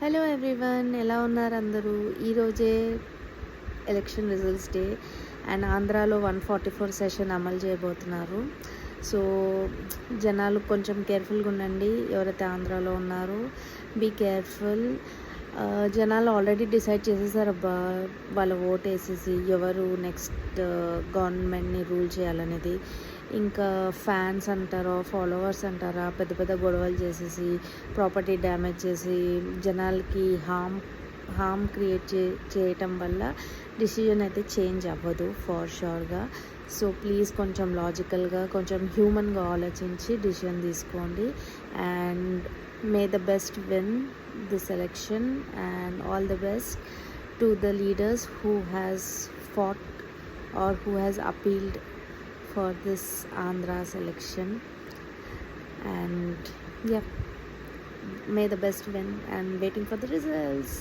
Hello everyone, ఎలా ఉన్నారు అందరూ? ఈరోజే ఎలక్షన్ రిజల్ట్స్ డే అండ్ ఆంధ్రాలో 144 సెషన్ అమలు చేయబోతున్నారు. సో జనాలు కొంచెం కేర్ఫుల్గా ఉండండి. ఎవరైతే ఆంధ్రాలో ఉన్నారో బీ కేర్ఫుల్. జనాలు ఆల్రెడీ డిసైడ్ చేసేసారు అబ్బా, వాళ్ళ ఓట్ వేసేసి ఎవరు నెక్స్ట్ గవర్నమెంట్ని రూల్ చేయాలనేది. ఇంకా ఫ్యాన్స్ అంటారా, ఫాలోవర్స్ అంటారా, పెద్ద పెద్ద గొడవలు చేసేసి ప్రాపర్టీ డ్యామేజ్ చేసి జనాలకి హామ్ క్రియేట్ చేయటం వల్ల డిసిజన్ అయితే చేంజ్ అవ్వదు ఫార్ షూర్గా. సో ప్లీజ్ కొంచెం లాజికల్గా, కొంచెం హ్యూమన్గా ఆలోచించి డిసిజన్ తీసుకోండి. And may the best win this election and all the best to the leaders who has fought or who has appealed for this Andhra's election. And yeah, may the best win and waiting for the results.